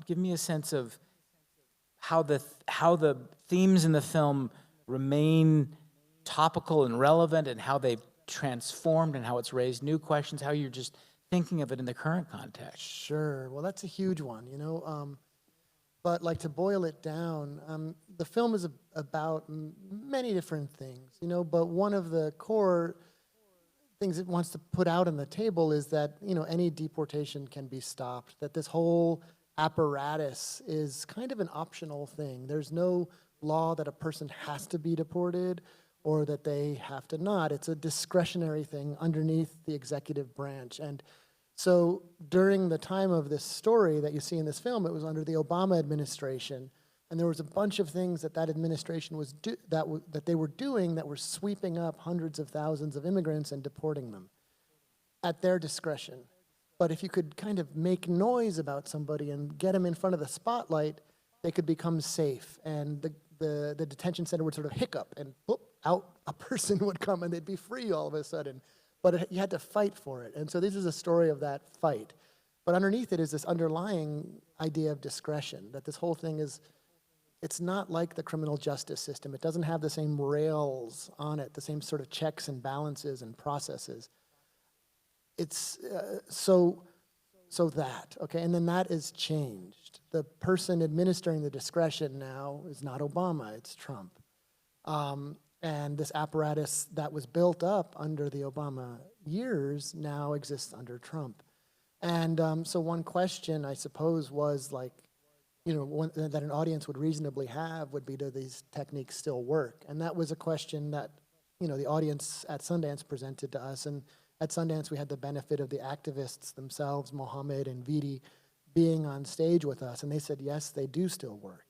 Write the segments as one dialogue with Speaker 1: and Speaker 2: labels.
Speaker 1: give me a sense of how the themes in the film remain topical and relevant, and how they've transformed, and how it's raised new questions, how you're just thinking of it in the current context.
Speaker 2: Sure. Well, that's a huge one, you know. But like to boil it down, the film is about many different things, you know, but one of the core things it wants to put out on the table is that, you know, any deportation can be stopped, that this whole apparatus is kind of an optional thing. There's no law that a person has to be deported or that they have to not. It's a discretionary thing underneath the executive branch. And so during the time of this story that you see in this film, it was under the Obama administration, and there was a bunch of things that administration was that they were doing that were sweeping up hundreds of thousands of immigrants and deporting them at their discretion. But if you could kind of make noise about somebody and get them in front of the spotlight, they could become safe, and the detention center would sort of hiccup, and whoop, out a person would come, and they'd be free all of a sudden. But you had to fight for it. And so this is a story of that fight. But underneath it is this underlying idea of discretion, that this whole thing is, it's not like the criminal justice system. It doesn't have the same rails on it, the same sort of checks and balances and processes. It's so that, okay? And then that is changed. The person administering the discretion now is not Obama, it's Trump. And this apparatus that was built up under the Obama years now exists under Trump. And so one question, I suppose, was like, you know, that an audience would reasonably have would be, do these techniques still work? And that was a question that, you know, the audience at Sundance presented to us. And at Sundance, we had the benefit of the activists themselves, Mohammed and Vidi, being on stage with us. And they said, yes, they do still work.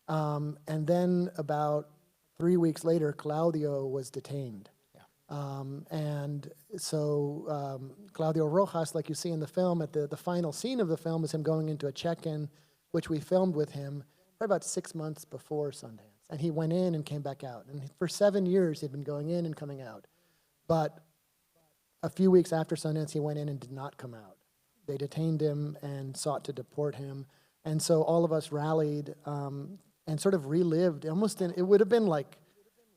Speaker 2: And then about 3 weeks later, Claudio was detained. Yeah. And so Claudio Rojas, like you see in the film, at the final scene of the film is him going into a check-in, which we filmed with him probably about 6 months before Sundance. And he went in and came back out. And for 7 years, he'd been going in and coming out. But a few weeks after Sundance, he went in and did not come out. They detained him and sought to deport him. And so all of us rallied and sort of relived, almost it would have been like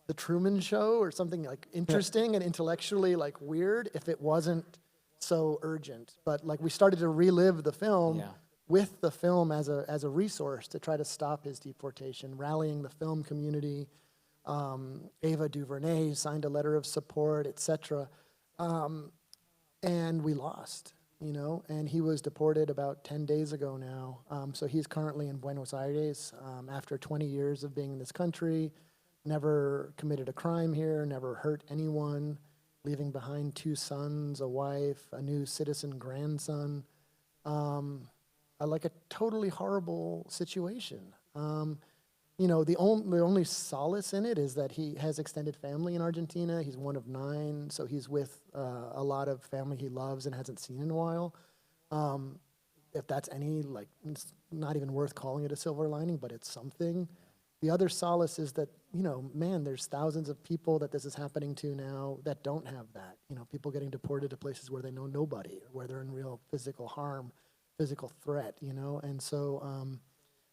Speaker 2: the Truman Show or something like interesting and intellectually like weird if it wasn't so urgent. But like we started to relive the film with the film as a resource to try to stop his deportation, rallying the film community. Ava DuVernay signed a letter of support, etc. And we lost. You know, and he was deported about 10 days ago now. So he's currently in Buenos Aires after 20 years of being in this country, never committed a crime here, never hurt anyone, leaving behind 2 sons, a wife, a new citizen grandson. Like a totally horrible situation. You know, the only solace in it is that he has extended family in Argentina. He's one of 9, so he's with a lot of family he loves and hasn't seen in a while. If that's any, like, it's not even worth calling it a silver lining, but it's something. The other solace is that, you know, man, there's thousands of people that this is happening to now that don't have that. You know, people getting deported to places where they know nobody, where they're in real physical harm, physical threat, you know, and so...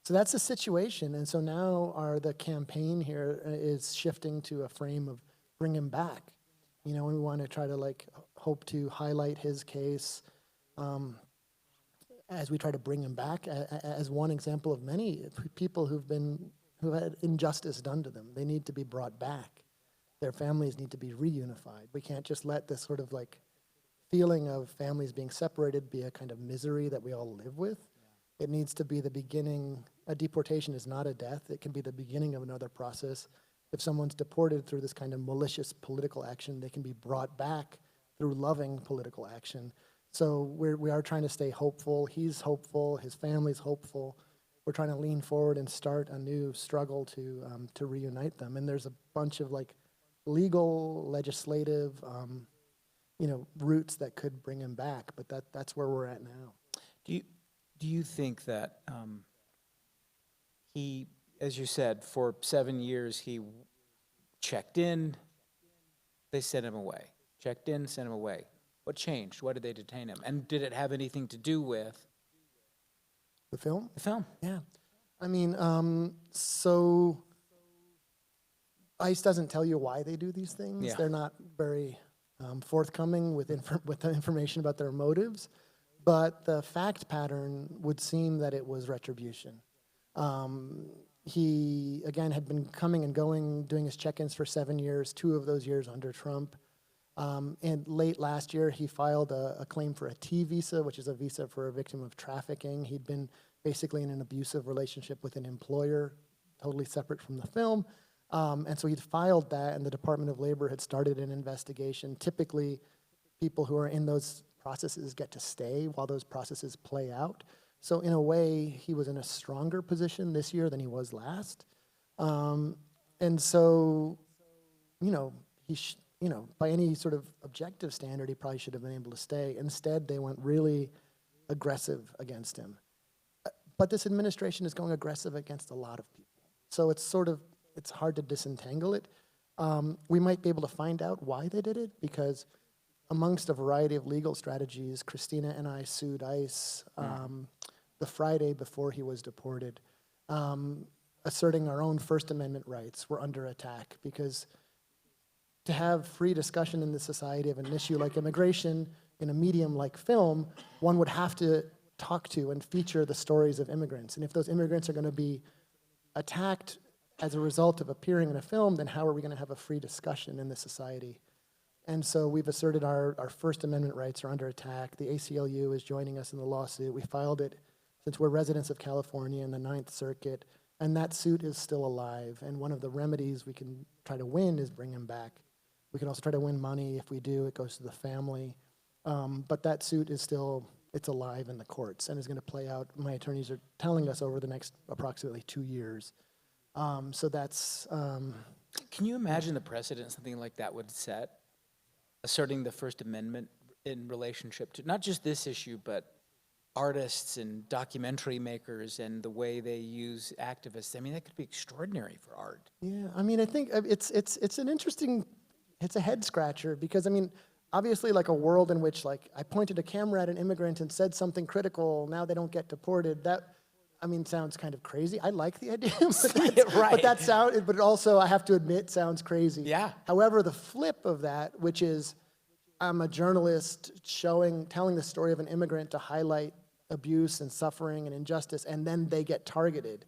Speaker 2: So that's the situation, and so now the campaign here is shifting to a frame of bring him back. You know, we want to try to like hope to highlight his case as we try to bring him back as one example of many people who've had injustice done to them. They need to be brought back. Their families need to be reunified. We can't just let this sort of like feeling of families being separated be a kind of misery that we all live with. It needs to be the beginning. A deportation is not a death. It can be the beginning of another process. If someone's deported through this kind of malicious political action, they can be brought back through loving political action. So we are trying to stay hopeful. He's hopeful. His family's hopeful. We're trying to lean forward and start a new struggle to reunite them. And there's a bunch of like legal, legislative, routes that could bring him back. But that's where we're at now.
Speaker 1: Do you think that he, as you said, for 7 years he checked in, they sent him away. Checked in, sent him away. What changed? Why did they detain him? And did it have anything to do with
Speaker 2: The film?
Speaker 1: The film.
Speaker 2: Yeah. I mean, so ICE doesn't tell you why they do these things.
Speaker 1: Yeah.
Speaker 2: They're not very forthcoming with the information about their motives. But the fact pattern would seem that it was retribution. He, again, had been coming and going, doing his check-ins for 7 years, 2 of those years under Trump. And late last year, he filed a claim for a T visa, which is a visa for a victim of trafficking. He'd been basically in an abusive relationship with an employer, totally separate from the film. And so he'd filed that, and the Department of Labor had started an investigation. Typically, people who are in those processes get to stay while those processes play out. So in a way, he was in a stronger position this year than he was last. And so, you know, by any sort of objective standard, he probably should have been able to stay. Instead, they went really aggressive against him. But this administration is going aggressive against a lot of people. So it's hard to disentangle it. We might be able to find out why they did it, because amongst a variety of legal strategies, Christina and I sued ICE the Friday before he was deported, asserting our own First Amendment rights were under attack, because to have free discussion in the society of an issue like immigration in a medium like film, one would have to talk to and feature the stories of immigrants. And if those immigrants are going to be attacked as a result of appearing in a film, then how are we going to have a free discussion in this society? And so we've asserted our First Amendment rights are under attack. The ACLU is joining us in the lawsuit. We filed it since we're residents of California in the Ninth Circuit, and that suit is still alive. And one of the remedies we can try to win is bring him back. We can also try to win money. If we do, it goes to the family. But that suit is still, it's alive in the courts and is going to play out, my attorneys are telling us, over the next approximately 2 years. So that's...
Speaker 1: Can you imagine the precedent something like that would set, asserting the First Amendment in relationship to not just this issue, but artists and documentary makers and the way they use activists? I mean, that could be extraordinary for art.
Speaker 2: Yeah, I mean, I think it's an interesting, it's a head scratcher, because I mean, obviously, like a world in which, like, I pointed a camera at an immigrant and said something critical, now they don't get deported, that, I mean, sounds kind of crazy. I like the idea,
Speaker 1: Right.
Speaker 2: but it also, I have to admit, sounds crazy.
Speaker 1: Yeah.
Speaker 2: However, the flip of that, which is I'm a journalist telling the story of an immigrant to highlight abuse and suffering and injustice, and then they get targeted,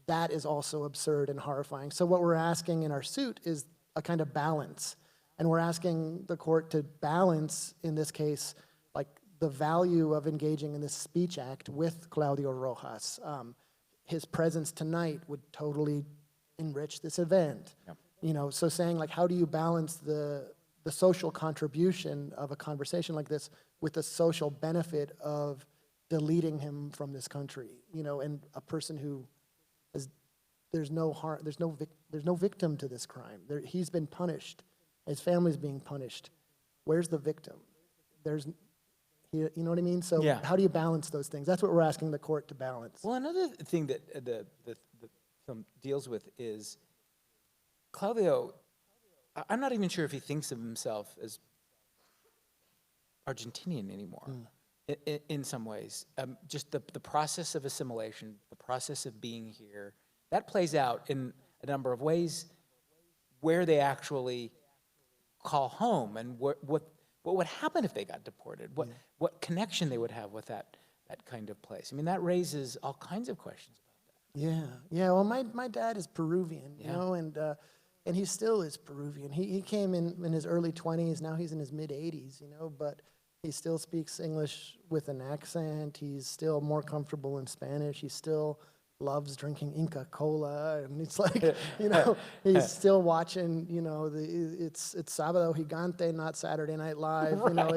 Speaker 2: that is also absurd and horrifying. So what we're asking in our suit is a kind of balance. And we're asking the court to balance, in this case, like the value of engaging in this speech act with Claudio Rojas. His presence tonight would totally enrich this event. Yep. You know, so saying, like, how do you balance the social contribution of a conversation like this with the social benefit of deleting him from this country? You know, and a person who has, there's no harm, there's no victim to this crime. He's been punished. His family's being punished. Where's the victim? You know what I mean? So yeah. How do you balance those things? That's what we're asking the court to balance.
Speaker 1: Well, another thing that the film deals with is Claudio, I'm not even sure if he thinks of himself as Argentinian anymore, in some ways. Just the process of assimilation, the process of being here, that plays out in a number of ways where they actually call home, and what would happen if they got deported, what connection they would have with that kind of place. I mean, that raises all kinds of questions about that.
Speaker 2: Yeah. Well, my dad is Peruvian, you know, and he still is Peruvian. He came in his early 20s. Now he's in his mid 80s, you know, but he still speaks English with an accent. He's still more comfortable in Spanish. He still loves drinking Inca Cola, and it's like, you know, he's still watching, you know, it's Sábado Gigante, not Saturday Night Live. Right. You know,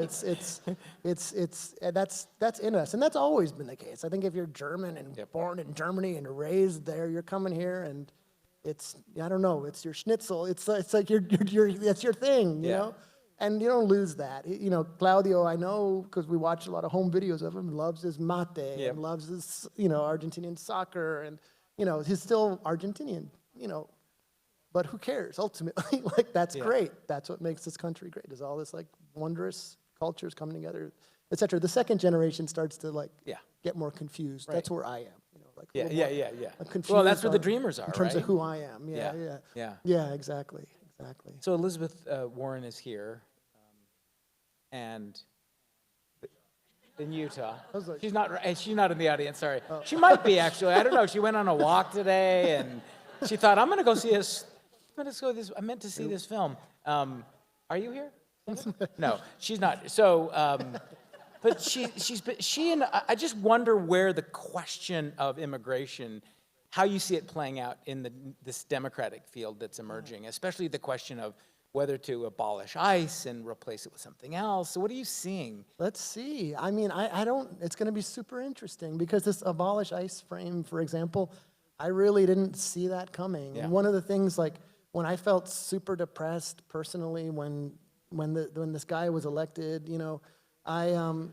Speaker 2: that's in us, and that's always been the case. I think if you're German and born in Germany and raised there, you're coming here, and it's, I don't know, it's your schnitzel. It's like that's your thing, you know. And you don't lose that. You know, Claudio, I know, because we watch a lot of home videos of him, loves his mate and loves his, you know, Argentinian soccer. And, you know, he's still Argentinian, you know. But who cares, ultimately? Like, that's great. That's what makes this country great, is all this, like, wondrous cultures coming together, et cetera. The second generation starts to, like, get more confused.
Speaker 1: Right.
Speaker 2: That's where I am. You know, like a
Speaker 1: Yeah,
Speaker 2: little
Speaker 1: yeah,
Speaker 2: more,
Speaker 1: yeah, yeah.
Speaker 2: I'm confused.
Speaker 1: Well, that's where the
Speaker 2: on-
Speaker 1: dreamers are,
Speaker 2: in terms
Speaker 1: right?
Speaker 2: of who I am.
Speaker 1: Yeah,
Speaker 2: Yeah, yeah,
Speaker 1: yeah.
Speaker 2: yeah. Exactly, exactly.
Speaker 1: So Elizabeth Warren is here, and in Utah.
Speaker 2: was like-
Speaker 1: She's not in the audience, sorry. She might be, actually. I don't know. She went on a walk today, and she thought, I'm going to go see this. I meant to see this film. Are you here? No, she's not. So, but I just wonder where the question of immigration, how you see it playing out in this Democratic field that's emerging, especially the question of whether to abolish ICE and replace it with something else. So what are you seeing?
Speaker 2: Let's see. I mean, I don't, it's going to be super interesting because this abolish ICE frame, for example, I really didn't see that coming.
Speaker 1: Yeah.
Speaker 2: And one of the things, like, when I felt super depressed personally when this guy was elected, I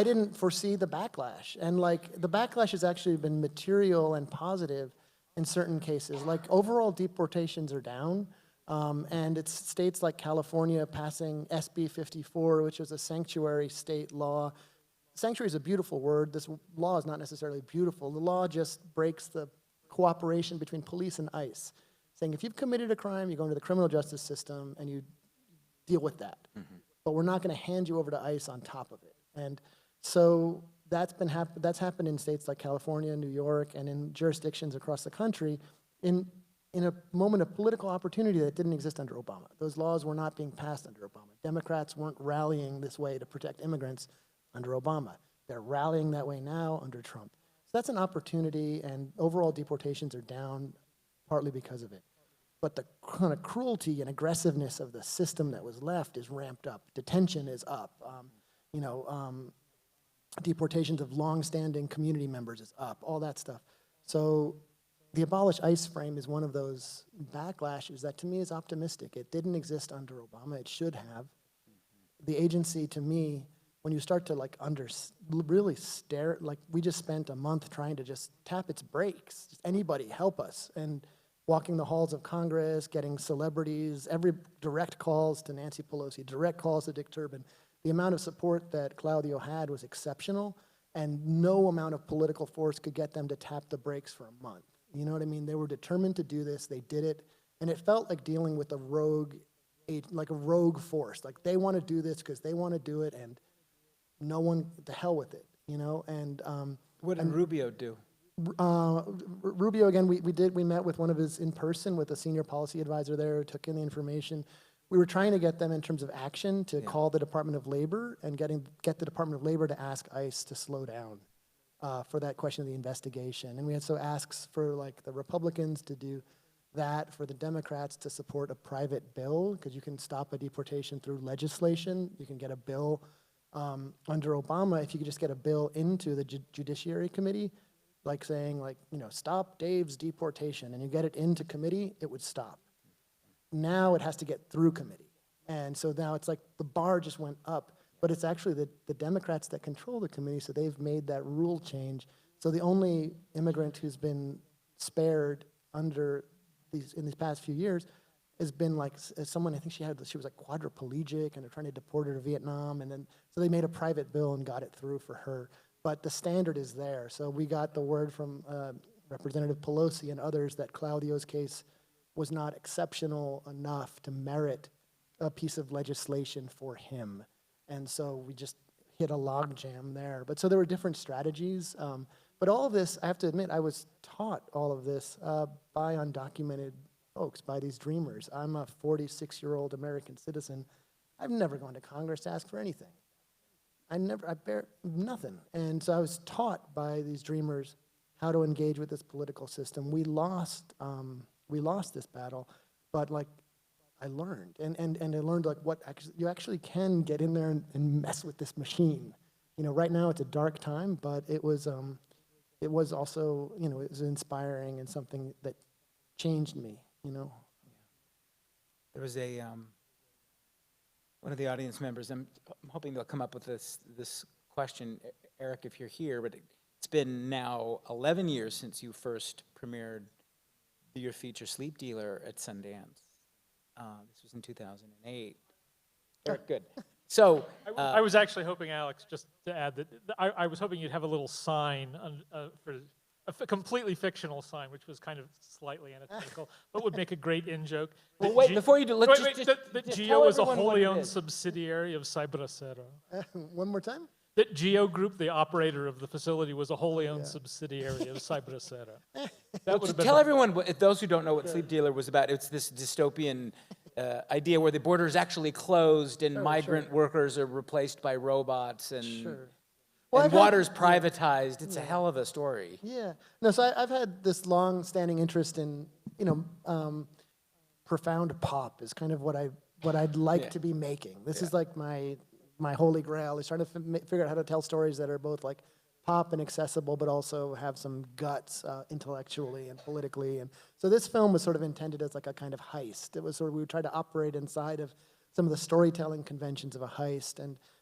Speaker 2: didn't foresee the backlash. And, like, the backlash has actually been material and positive in certain cases. Like, overall deportations are down. And it's states like California passing SB 54, which is a sanctuary state law. Sanctuary is a beautiful word. This law is not necessarily beautiful. The law just breaks the cooperation between police and ICE, saying if you've committed a crime, you go into the criminal justice system and you deal with that. Mm-hmm. But we're not going to hand you over to ICE on top of it. And so that's happened in states like California, New York, and in jurisdictions across the country in a moment of political opportunity that didn't exist under Obama. Those laws were not being passed under Obama. Democrats weren't rallying this way to protect immigrants under Obama. They're rallying that way now under Trump. So that's an opportunity, and overall deportations are down partly because of it. But the kind of cruelty and aggressiveness of the system that was left is ramped up. Detention is up. Deportations of longstanding community members is up, all that stuff. So the abolish ICE frame is one of those backlashes that to me is optimistic. It didn't exist under Obama. It should have. The agency, to me, when you start to really stare, like we just spent a month trying to just tap its brakes. Just anybody help us. And walking the halls of Congress, getting celebrities, every direct calls to Nancy Pelosi, direct calls to Dick Durbin. The amount of support that Claudio had was exceptional, and no amount of political force could get them to tap the brakes for a month. You know what I mean? They were determined to do this. They did it, and it felt like dealing with a rogue force. Like they want to do this because they want to do it, and no one, the hell with it, And
Speaker 1: what did Rubio do?
Speaker 2: Rubio, again, we met with one of his in person with a senior policy advisor there, took in the information. We were trying to get them in terms of action to call the Department of Labor and get the Department of Labor to ask ICE to slow down for that question of the investigation. And we had asks for like the Republicans to do that, for the Democrats to support a private bill, because you can stop a deportation through legislation. You can get a bill under Obama. If you could just get a bill into the Judiciary Committee, like saying stop Dave's deportation, and you get it into committee, it would stop. Now it has to get through committee. And so now it's like the bar just went up, but it's actually the Democrats that control the committee, so they've made that rule change. So the only immigrant who's been spared in these past few years has been someone, I think she was like quadriplegic, and they're trying to deport her to Vietnam, and then so they made a private bill and got it through for her. But the standard is there. So we got the word from Representative Pelosi and others that Claudio's case was not exceptional enough to merit a piece of legislation for him. And so we just hit a logjam there. But so there were different strategies. But all of this, I have to admit, I was taught all of this by undocumented folks, by these dreamers. I'm a 46-year-old American citizen. I've never gone to Congress to ask for anything. I bear nothing. And so I was taught by these dreamers how to engage with this political system. We lost this battle, but I learned. And I learned you actually can get in there and mess with this machine. Right now it's a dark time, but it was also, it was inspiring and something that changed me,
Speaker 1: There was one of the audience members, I'm hoping they'll come up with this question, Eric, if you're here, but it's been now 11 years since you first premiered your feature Sleep Dealer at Sundance. This was in 2008. Eric, good. So,
Speaker 3: I was actually hoping, Alex, just to add that I was hoping you'd have a little sign for a completely fictional sign, which was kind of slightly antithetical, but would make a great in-joke.
Speaker 1: well, wait, before you do, let's just
Speaker 3: That
Speaker 1: just
Speaker 3: Geo
Speaker 1: tell
Speaker 3: is a
Speaker 1: everyone what
Speaker 3: wholly
Speaker 1: it
Speaker 3: owned
Speaker 1: is.
Speaker 3: subsidiary of Cyberacero.
Speaker 2: One more time?
Speaker 3: That Geo Group, the operator of the facility, was a wholly owned subsidiary of Cyberacero. That would have been
Speaker 1: Tell everyone, those who don't know what Sleep Dealer was about, it's this dystopian idea where the border is actually closed and migrant workers are replaced by robots and,
Speaker 2: Well,
Speaker 1: and
Speaker 2: I've had-
Speaker 1: water's privatized. It's a hell of a story.
Speaker 2: Yeah. No, so I've had this long-standing interest in, profound pop is kind of what I'd like to be making. This is like my holy grail is trying to figure out how to tell stories that are both like pop and accessible, but also have some guts intellectually and politically. And so this film was sort of intended as like a kind of heist. It was sort of, we tried to operate inside of some of the storytelling conventions of a heist.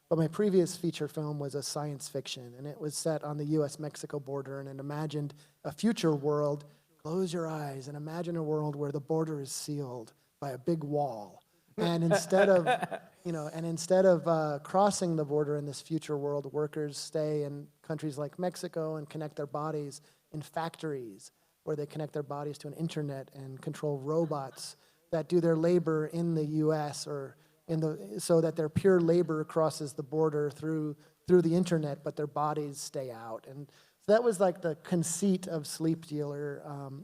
Speaker 2: But my previous feature film was a science fiction, and it was set on the US-Mexico border, and it imagined a future world. Close your eyes and imagine a world where the border is sealed by a big wall. And instead of crossing the border in this future world, workers stay in countries like Mexico and connect their bodies in factories where they connect their bodies to an internet and control robots that do their labor in the U.S. or so that their pure labor crosses the border through the internet, but their bodies stay out. And so that was like the conceit of Sleep Dealer,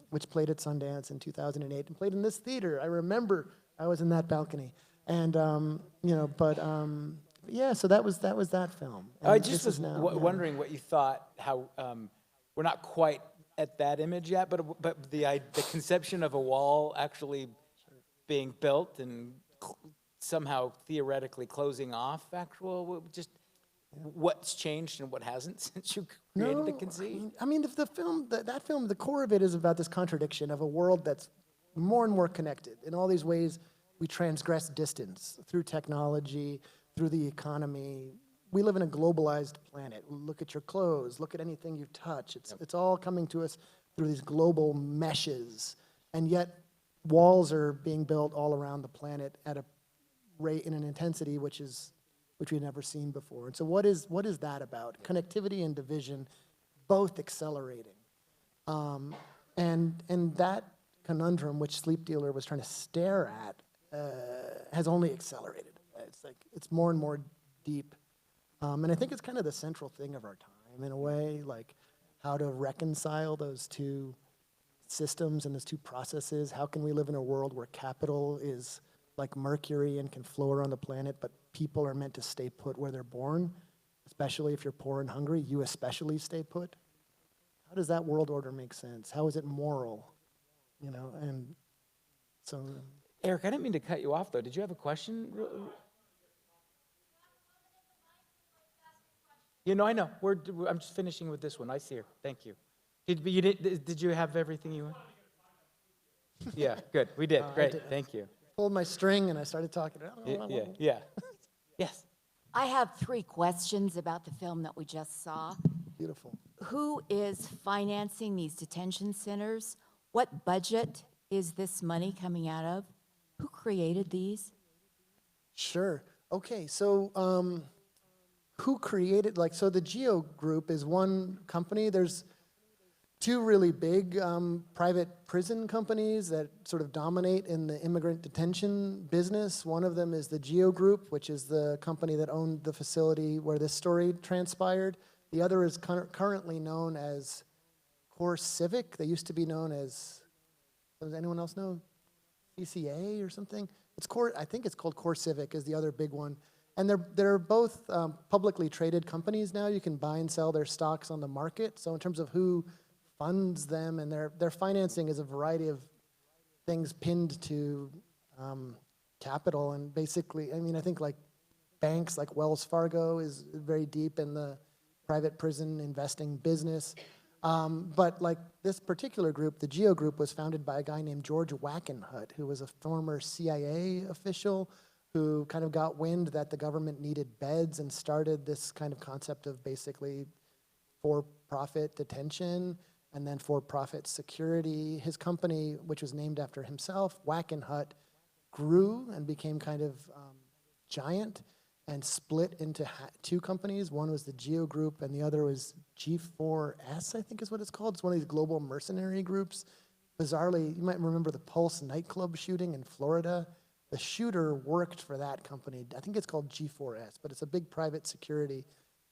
Speaker 2: which played at Sundance in 2008 and played in this theater. I remember I was in that balcony, and yeah. So that was that film. And
Speaker 1: I just
Speaker 2: this
Speaker 1: was
Speaker 2: is now,
Speaker 1: wondering what you thought. How we're not quite at that image yet, but the conception of a wall actually being built and somehow theoretically closing off just what's changed and what hasn't since you created the conceit.
Speaker 2: I mean, the film, that film, the core of it is about this contradiction of a world that's more and more connected. In all these ways, we transgress distance through technology, through the economy. We live in a globalized planet. Look at your clothes. Look at anything you touch. It's all coming to us through these global meshes. And yet, walls are being built all around the planet at a rate in an intensity which we've never seen before. And so what is that about? Connectivity and division both accelerating. And that conundrum which Sleep Dealer was trying to stare at has only accelerated. It's more and more deep. And I think it's kind of the central thing of our time in a way, like how to reconcile those two systems and those two processes. How can we live in a world where capital is like mercury and can flow around the planet, but people are meant to stay put where they're born, especially if you're poor and hungry, you especially stay put? How does that world order make sense? How is it moral? And so...
Speaker 1: Eric, I didn't mean to cut you off, though. Did you have a question? I know. I'm just finishing with this one. I see her. Thank you. Did you have everything you want? Yeah, good. We did. Great. Thank you.
Speaker 2: Pulled my string and I started talking.
Speaker 1: Yeah. Yes.
Speaker 4: I have 3 questions about the film that we just saw.
Speaker 2: Beautiful.
Speaker 4: Who is financing these detention centers? What budget is this money coming out of? Who created these?
Speaker 2: Sure. Okay, so who created, so the Geo Group is one company. There's 2 really big private prison companies that sort of dominate in the immigrant detention business. One of them is the Geo Group, which is the company that owned the facility where this story transpired. The other is currently known as KUER Civic. They used to be known as, does anyone else know? CCA or something? I think it's called KUER Civic is the other big one. And they're both publicly traded companies now. You can buy and sell their stocks on the market. So in terms of who funds them, and their financing is a variety of things pinned to capital. And basically, I think like banks like Wells Fargo is very deep in the private prison investing business. But like this particular group, the Geo Group, was founded by a guy named George Wackenhut, who was a former CIA official who kind of got wind that the government needed beds and started this kind of concept of basically for-profit detention and then for-profit security. His company, which was named after himself, Wackenhut, grew and became kind of giant. and split into two companies. One was the Geo Group, and the other was G4S, I think is what it's called. It's one of these global mercenary groups. Bizarrely, you might remember the Pulse nightclub shooting in Florida. The shooter worked for that company. I think it's called G4S, but it's a big private security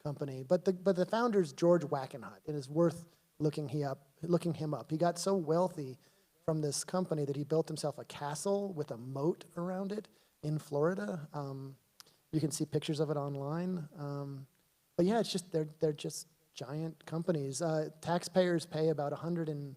Speaker 2: company. But the founder's George Wackenhut. It is worth looking him up. He got so wealthy from this company that he built himself a castle with a moat around it in Florida. You can see pictures of it online. But yeah, it's just they're just giant companies. Taxpayers pay about $170,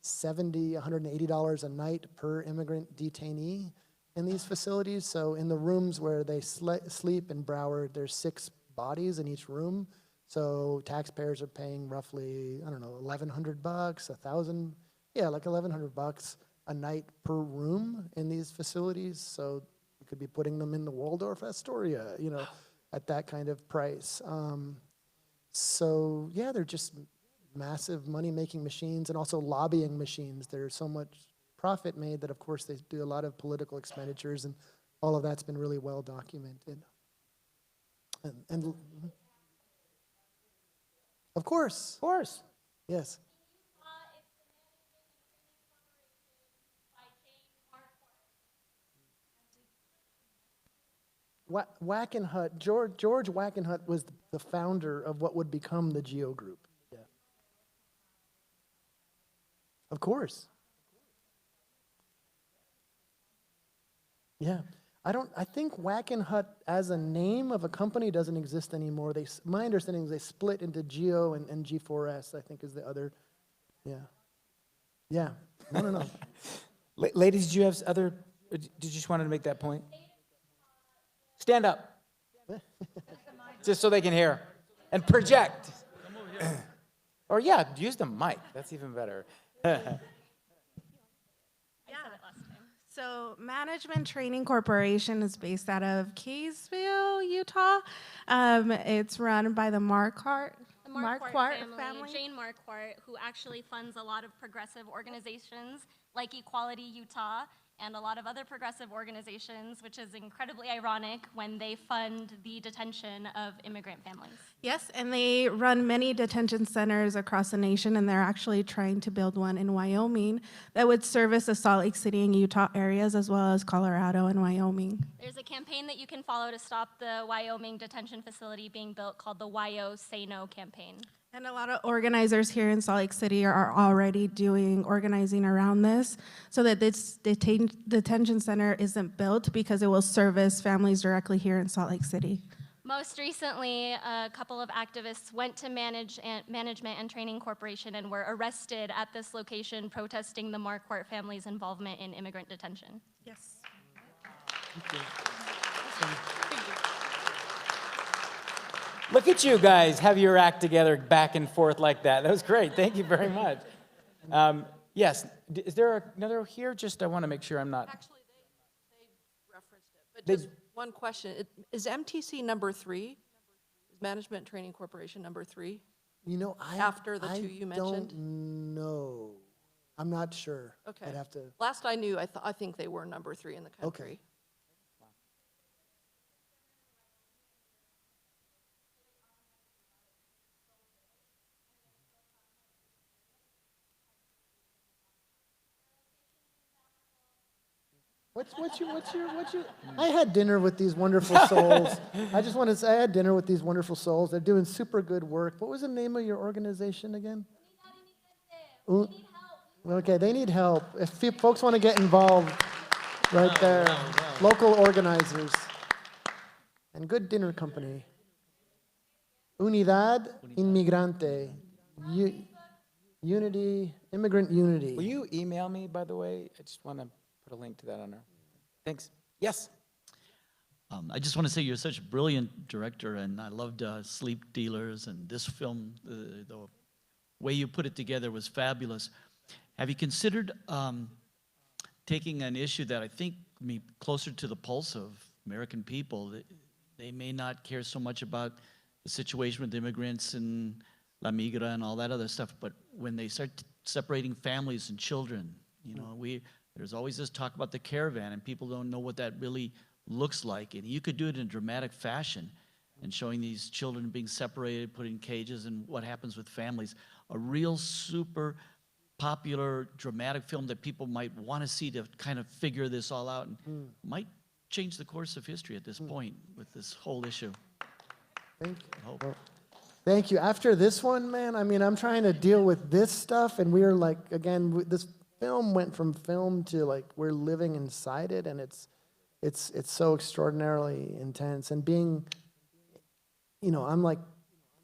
Speaker 2: $180 a night per immigrant detainee in these facilities. So in the rooms where they sleep in Broward, there's 6 bodies in each room. So taxpayers are paying roughly, I don't know, $1,100, $1,000, yeah, like $1,100 a night per room in these facilities. So you could be putting them in the Waldorf Astoria, you know, at that kind of price. So yeah, they're just massive money-making machines and also lobbying machines. There's so much profit made that, of course, they do a lot of political expenditures, and all of that's been really well documented. And of course, yes. Wackenhut, George Wackenhut was the founder of what would become the Geo Group. Yeah. Of course. Yeah. I think Wackenhut as a name of a company doesn't exist anymore. My understanding is they split into Geo and G4S, I think is the other. Yeah. Yeah. No.
Speaker 1: Ladies, did you have other, did you just wanted to make that point? Stand up. Just so they can hear. And project. Or yeah, use the mic. That's even better.
Speaker 5: So Management Training Corporation is based out of Kaysville, Utah. It's run by the Marquardt family.
Speaker 6: Jane Marquardt, who actually funds a lot of progressive organizations like Equality Utah and a lot of other progressive organizations, which is incredibly ironic when they fund the detention of immigrant families.
Speaker 5: Yes, and they run many detention centers across the nation, and they're actually trying to build one in Wyoming that would service the Salt Lake City and Utah areas, as well as Colorado and Wyoming.
Speaker 6: There's a campaign that you can follow to stop the Wyoming detention facility being built called the WYO Say No campaign.
Speaker 5: And a lot of organizers here in Salt Lake City are already organizing around this so that this detention center isn't built because it will service families directly here in Salt Lake City.
Speaker 6: Most recently, a couple of activists went to Management and Training Corporation and were arrested at this location protesting the Marquardt family's involvement in immigrant detention.
Speaker 5: Yes.
Speaker 2: Thank you.
Speaker 1: Look at you guys have your act together back and forth like that. That was great. Thank you very much. Yes, is there another here? Just I want to make sure I'm not.
Speaker 7: Actually, they referenced it, but just one question. Is MTC number 3? Is Management Training Corporation number 3?
Speaker 2: You know,
Speaker 7: After the two you mentioned?
Speaker 2: don't know. I'm not sure.
Speaker 7: Okay.
Speaker 2: I'd have to.
Speaker 7: Last I knew, I think they were number 3 in the country.
Speaker 2: Okay. What's your? I had dinner with these wonderful souls. I just want to say I had dinner with these wonderful souls. They're doing super good work. What was the name of your organization again? Okay, they need help. If folks want to get involved, right there, local organizers, and good dinner company. Unidad Inmigrante, Unity, Immigrant Unity.
Speaker 1: Will you email me, by the way? I just want to put a link to that on there. Thanks. Yes.
Speaker 8: I just want to say you're such a brilliant director, and I loved Sleep Dealers, and this film, the way you put it together was fabulous. Have you considered taking an issue that I think may be closer to the pulse of American people? They may not care so much about the situation with immigrants and La Migra and all that other stuff, but when they start separating families and children, you know, there's always this talk about the caravan, and people don't know what that really looks like. And you could do it in dramatic fashion and showing these children being separated, put in cages, and what happens with families. A real super popular dramatic film that people might want to see to kind of figure this all out and might change the course of history at this point with this whole issue.
Speaker 2: Thank you.
Speaker 8: I hope.
Speaker 2: Well, thank you. After this one, man, I mean, I'm trying to deal with this stuff, and we're like, again, this film went from film to like we're living inside it, and it's so extraordinarily intense. And being, I'm like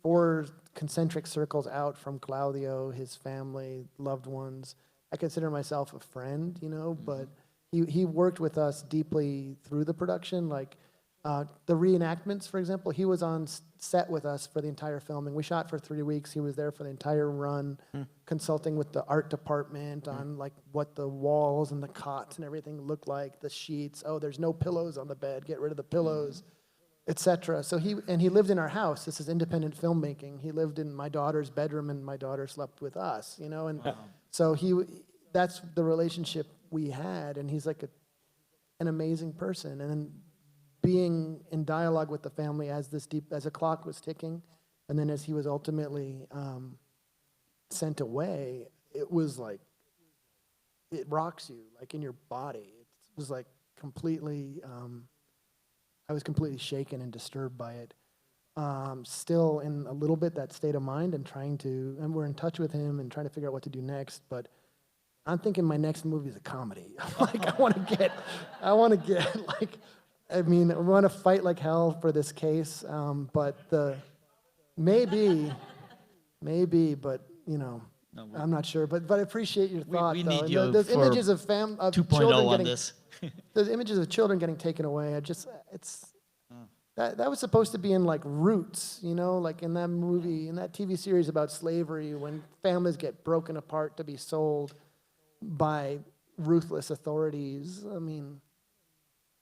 Speaker 2: 4 concentric circles out from Claudio, his family, loved ones. I consider myself a friend, but he worked with us deeply through the production. Like the reenactments, for example, he was on set with us for the entire filming. We shot for 3 weeks. He was there for the entire run, consulting with the art department on like what the walls and the cots and everything looked like, the sheets. Oh, there's no pillows on the bed. Get rid of the pillows, etc. So he lived in our house. This is independent filmmaking. He lived in my daughter's bedroom, and my daughter slept with us. And so that's the relationship we had. And he's like an amazing person. And then being in dialogue with the family as a clock was ticking, and then as he was ultimately sent away, it was like it rocks you like in your body. It was like completely. I was completely shaken and disturbed by it. Still in a little bit that state of mind and we're in touch with him and trying to figure out what to do next. But I'm thinking my next movie is a comedy. Like I want to get like. I mean, we want to fight like hell for this case, but maybe, but I'm not sure. But I appreciate your thought.
Speaker 8: We
Speaker 2: though.
Speaker 8: need you
Speaker 2: Those
Speaker 8: for
Speaker 2: images of
Speaker 8: 2.0
Speaker 2: children
Speaker 8: on
Speaker 2: getting
Speaker 8: this.
Speaker 2: those images of children getting taken away. That was supposed to be in like Roots, like in that movie, in that TV series about slavery, when families get broken apart to be sold by ruthless authorities. I mean.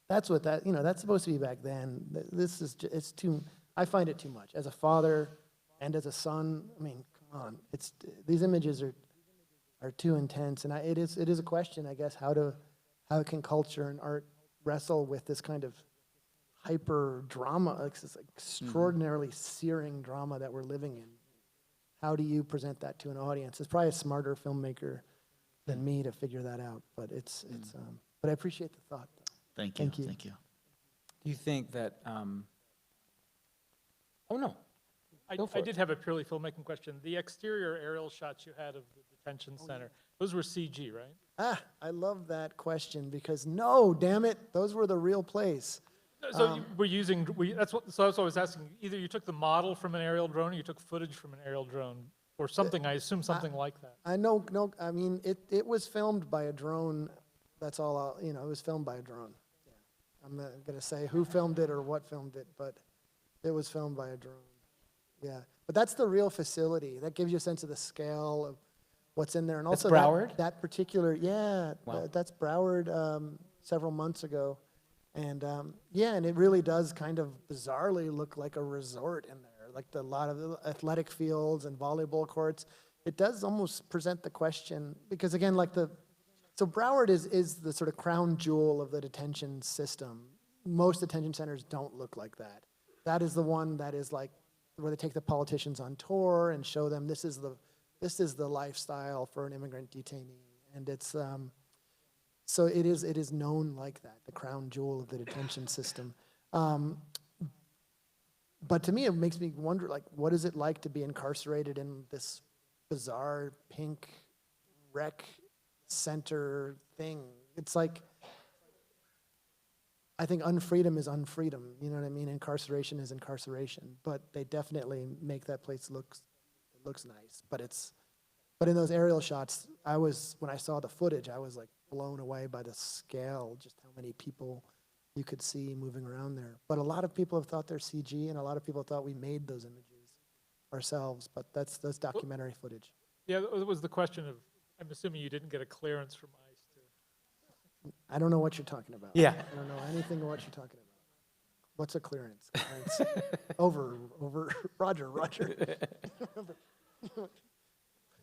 Speaker 2: That's what that's supposed to be back then. This is it's too. I find it too much as a father and as a son. I mean, come on. These images are too intense, and it is a question, I guess, how can culture and art wrestle with this kind of hyper drama, like this extraordinarily searing drama that we're living in. How do you present that to an audience? It's probably a smarter filmmaker than me to figure that out, but but I appreciate the thought.
Speaker 8: Thank you.
Speaker 2: Thank you.
Speaker 8: Thank you.
Speaker 1: Do you think that? Oh no.
Speaker 3: I did have a purely filmmaking question. The exterior aerial shots you had of the detention center, those were CG, right?
Speaker 2: I love that question because no, damn it, those were the real place.
Speaker 3: So that's what I was asking. Either you took the model from an aerial drone, or you took footage from an aerial drone, or something. I assume something like that.
Speaker 2: I know, no, I mean it was filmed by a drone. That's all. It was filmed by a drone. Yeah. I'm not gonna say who filmed it or what filmed it, but it was filmed by a drone. Yeah, but that's the real facility. That gives you a sense of the scale of what's in there, and also
Speaker 1: That's Broward?
Speaker 2: that particular. Yeah,
Speaker 1: Wow.
Speaker 2: that's Broward. Several months ago, and and it really does kind of bizarrely look like a resort in there, like a lot of the athletic fields and volleyball courts. It does almost present the question because again, so Broward is the sort of crown jewel of the detention system. Most detention centers don't look like that. That is the one that is like where they take the politicians on tour and show them this is the lifestyle for an immigrant detainee, and it's so it is known like that, the crown jewel of the detention system. But to me, it makes me wonder, like, what is it like to be incarcerated in this bizarre pink rec center thing? It's like, I think unfreedom is unfreedom, you know what I mean? Incarceration is incarceration, but they definitely make that place looks nice. But in those aerial shots, when I saw the footage, I was like blown away by the scale, just how many people you could see moving around there. But a lot of people have thought they're CG, and a lot of people thought we made those images ourselves, but that's documentary footage.
Speaker 3: Yeah, it was the question of, I'm assuming you didn't get a clearance from ICE to.
Speaker 2: I don't know what you're talking about.
Speaker 1: Yeah.
Speaker 2: I don't know anything of what you're talking about. What's a clearance? Over, Roger.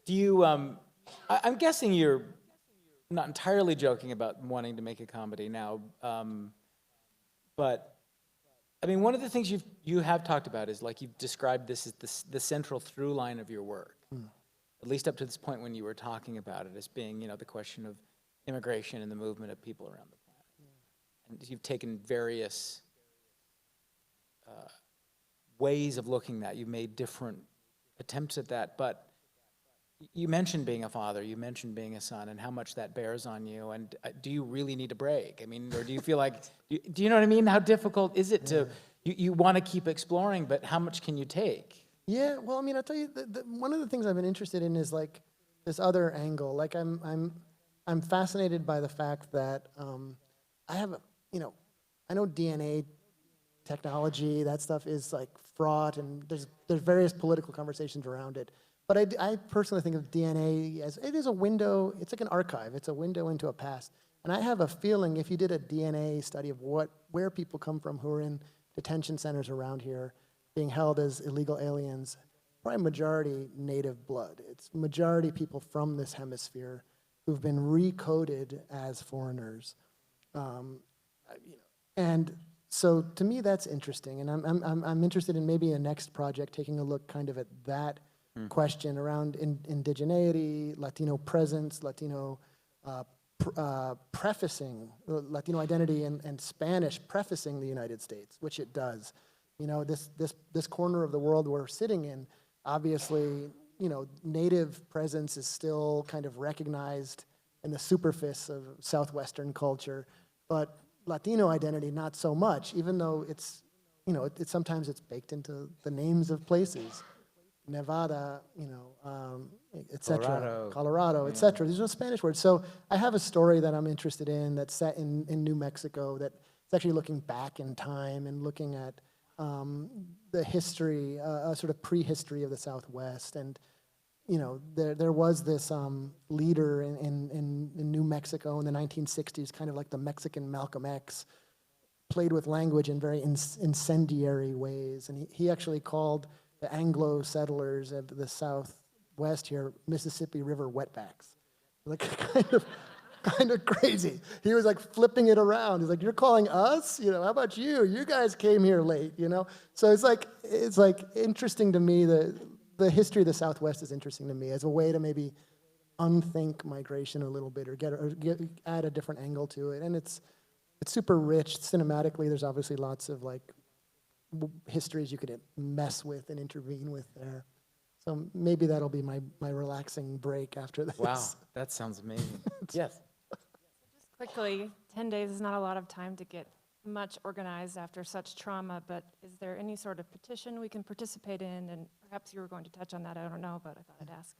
Speaker 1: Do you? I'm guessing you're not entirely joking about wanting to make a comedy now, But I mean, one of the things you have talked about is like you've described this as the central through line of your work, at least up to this point when you were talking about it as being, you know, the question of immigration and the movement of people around the planet. And you've taken various ways of looking at that. You've made different attempts at that, but you mentioned being a father, you mentioned being a son, and how much that bears on you. And do you really need a break? I mean, or do you feel like, do you know what I mean? How difficult is it to, you want to keep exploring, but how much can you take?
Speaker 2: Yeah, well, I mean, I'll tell you, one of the things I've been interested in is like this other angle. Like I'm fascinated by the fact that I have, I know DNA technology, that stuff is like fraught, and there's various political conversations around it. But I personally think of DNA as, it is a window, it's like an archive, it's a window into a past. And I have a feeling if you did a DNA study of where people come from who are in detention centers around here, being held as illegal aliens, probably majority native blood. It's majority people from this hemisphere who've been recoded as foreigners. And so to me, that's interesting. And I'm interested in maybe a next project taking a look kind of at that question around indigeneity, Latino presence, Latino prefacing, Latino identity and Spanish prefacing the United States, which it does. You know, this corner of the world we're sitting in, obviously, native presence is still kind of recognized in the superficie of Southwestern culture, but Latino identity, not so much, even though it's, sometimes it's baked into the names of places. Nevada, et cetera, Colorado, et cetera. These are Spanish words. So I have a story that I'm interested in that's set in New Mexico that's actually looking back in time and looking at the history, sort of prehistory of the Southwest. And, there was this leader in New Mexico in the 1960s, kind of like the Mexican Malcolm X, played with language in very incendiary ways. And he actually called the Anglo settlers of the Southwest here Mississippi River wetbacks. Like kind of crazy. He was like flipping it around. He's like, "You're calling us? How about you? You guys came here late, So it's like interesting to me that the history of the Southwest is interesting to me as a way to maybe unthink migration a little bit or add a different angle to it. And it's super rich cinematically. There's obviously lots of like histories you could mess with and intervene with there. So maybe that'll be my relaxing break after this.
Speaker 1: Wow, that sounds amazing. Yes.
Speaker 9: Just quickly, 10 days is not a lot of time to get much organized after such trauma, but is there any sort of petition we can participate in? And perhaps you were going to touch on that, I don't know, but I thought I'd ask.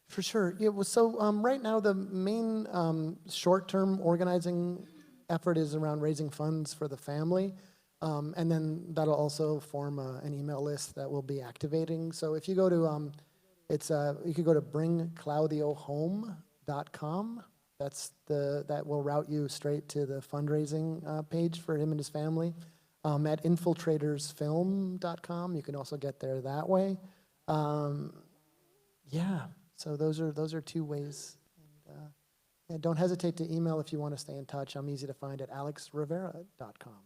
Speaker 2: For sure. Yeah, well, so right now the main short-term organizing effort is around raising funds for the family. And then that'll also form an email list that we'll be activating. So if you go to, you could go to bringclaudiohome.com. That will route you straight to the fundraising page for him and his family. At infiltratorsfilm.com, you can also get there that way. Yeah, so those are two ways. And don't hesitate to email if you want to stay in touch. I'm easy to find at alexrivera.com.